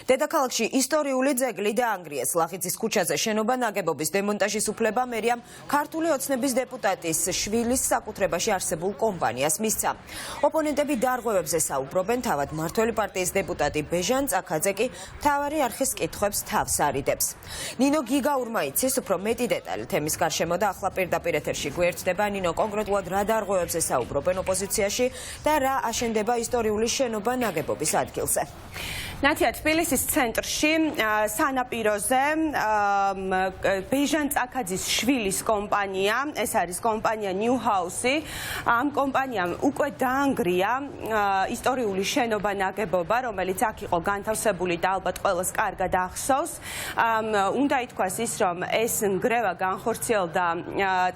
დედაქალაქში ისტორიული ძეგლი დაანგრიეს. ლახიძის ქუჩაზე შენობა ნაგებობის დემონტაჟის უფლება მერიამ ქართული ოცნების დეპუტატის შვილის საკუთრებაში არსებულ კომპანიას მისცა. ოპონენტები დარღვევებზე საუბრობენ, თავად მმართველი პარტიის დეპუტატი ბეჟან წაქაძე კი მთავარი არხის კითხვებს თავს არიდებს. ნინო გიგაურმა იცის უფრო მეტი დეტალი თემის გარშემო და ახლა პირდაპირ ეთერში გვერდდება. ნინო, კონკრეტულად რა დარღვევებზე საუბრობენ ოპოზიციაში და რა აშენდება ისტორიული შენობა ნაგებობის ადგილზე? ნათია, თბილისის ცენტრში სანაპიროზე ბეჟან წაქაძის შვილის კომპანია, ეს არის კომპანია New House. ამ კომპანიამ უკვე დაანგრია ისტორიული შენობა ნაგებობა, რომელიც აქ იყო განთავსებული და ალბათ ყველას კარგად ახსოვს. უნდა ითქვას ის, რომ ეს ნგრევა განხორციელდა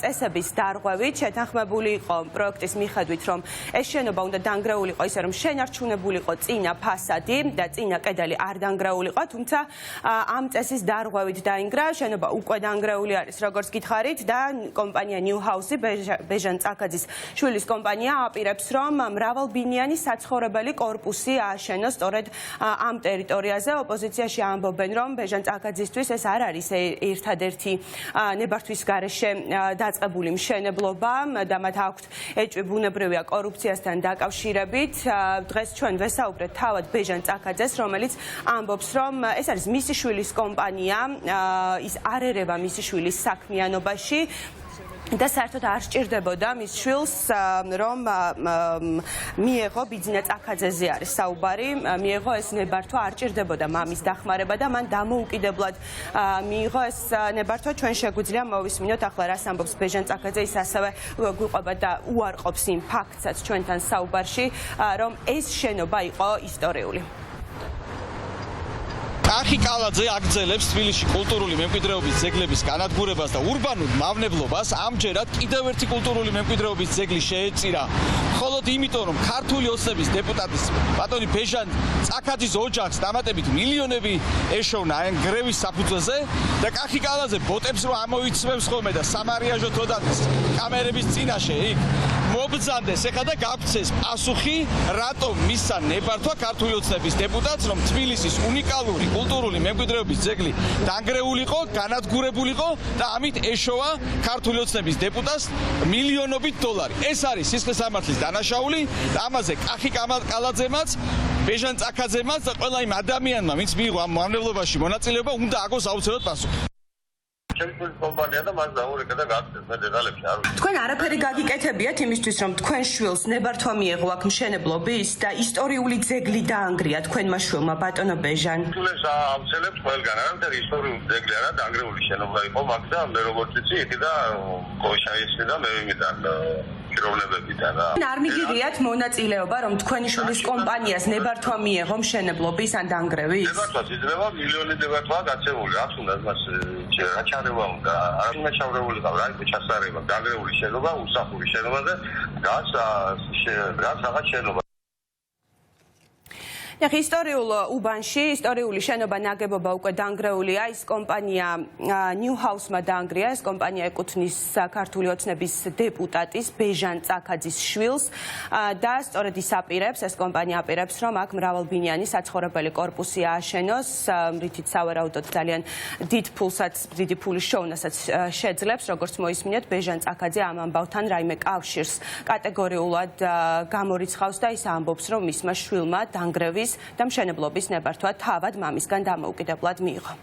წესების დარღვევით, შეთანხმებული იყო პროექტის მიხედვით, რომ ეს შენობა უნდა დანგრეულიყო ისე, რომ შენარჩუნებულიყო წინა ფასადი და წინა კედელი არ დანგრეულიყო, თუმცა ამ წესის დარღვევით დაინგრა, შენობა უკვე დანგრეული არის, როგორც გითხარით, და კომპანია New House, ბეჟან წაქაძის შვილის კომპანია აპირებს, რომ მრავალბინიანი საცხოვრებელი კორპუსი ააშენოს სწორედ ამ ტერიტორიაზე. ოპოზიციაში ამბობენ, რომ ბეჟან წაქაძისთვის ეს არ არის ერთადერთი ნებართვის გარეშე დაწყებული მშენებლობა და მათ აქვთ ეჭვი ბუნებრივია კორუფციასთან დაკავშირებით. დღეს ჩვენ ვესაუბრეთ თავად ბეჟან წაქაძეს, რომელიც ამბობს, რომ ეს არის მისი შვილის კომპანია, ის არ ერევა მისი შვილის საქმიანობაში და საერთოდ არ სჭირდებოდა მის შვილს, რომ მიეღო ბიძინა წაქაძეზე არის საუბარი, მიეღო ეს ნებართვა, არ სჭირდებოდა მამის დახმარება და მან დამოუკიდებლად მიიღო ეს ნებართვა. ჩვენ შეგვიძლია მოვისმინოთ ახლა რას ამბობს ბეჟან წაქაძე, ის ასევე გვიყვება და უარყოფს იმ ფაქტსაც ჩვენთან საუბარში, რომ ეს შენობა იყო ისტორიული. კახი კალაძე აგრძელებს თბილისში კულტურული მემკვიდრეობის ძეგლების განადგურებას და ურბანულ მავნებლობას. ამჯერად კიდევ ერთი კულტურული მემკვიდრეობის ძეგლი შეეწირა. მხოლოდ იმიტომ, რომ ქართული ოცნების დეპუტატის ბატონი ბეჟან წაქაძის ოჯახს დამატებით მილიონები ეშოვნა ამ გრევის საფუძველზე და კახი კალაძე ბოტებს რომ ამოიცმებს ხოლმე და სამარიაჟოთ როდანის კამერების წინაშე იქ მობრძანდეს ეხლა და გაგცეს პასუხი, რატომ მისცა ნებართვა ქართული ოცნების დეპუტატს, რომ თბილისის უნიკალური კულტურული მემკვიდრეობის ძეგლი დანგრეულიყო, განადგურებულიყო და ამით ეშოვა ქართული ოცნების დეპუტატს მილიონობით დოლარი. ეს არის სისხლისამართლის დანაშაული და ამაზე კახი კალაძემაც, ბეჟან წაქაძემაც და ყველა იმ ადამიანმა, ვინც მიიღო ამ მავნებლობაში მონაწილეობა, უნდა აგოს აუცილებლად პასუხი. კომპანია და მას დაურეკა და გაქცეს მე დეტალებში არ ვიცი. თქვენ არაფერი გაგიკეთებიათ იმისთვის, რომ თქვენ შვილს ნებართვა მიეღო აქ მშენებლობის და ისტორიული ძეგლი დაანგრია თქვენმა შვილმა, ბატონო ბეჟან? თულეს ამცელებს ყველგან, არა ისტორიული ძეგლი არა, დანგრეული შენობა იყო მაგ და მე როგორც ვიცი, იქ და კოშაისი და მე ვიმიდან პიროვნებებიდან. არ მიგიღიათ მონაწილეობა, რომ თქვენი შვილის კომპანიას ნებართვა მიეღო მშენებლობის ან დანგრევის? ნებართვა იძლევა მილიონი ნებართვაა გაცემული, რაც უნდა მას რაჩარევა უნდა, არ უნდა ჩავრეული ყავ, რა იყო ჩასარება, დანგრეული შენობა, უსახური შენობა და გას რაღაც შენობა. ისტორიულ უბანში ისტორიული შენობა ნაგებობა უკვე დანგრეულია. ის კომპანია New House-მა დაანგრია. ეს კომპანია ეკუთვნის ქართული ოცნების დეპუტატის ბეჟან წაქაძის შვილს და სწორედ ის აპირებს, ეს კომპანია აპირებს, რომ აქ მრავალბინიანი საცხოვრებელი კორპუსი ააშენოს, რითიც სავარაუდოდ ძალიან დიდი ფულის შოვნასაც შეძლებს. როგორც მოისმინეთ, ბეჟან წაქაძე ამ ამბავთან რაიმე კავშირს კატეგორიულად გამორიცხავს და ის ამბობს, რომ მისმა შვილმა დანგრევის და მშენებლობის ნებართვა თავად მამისგან დამოუკიდებლად მიიღო.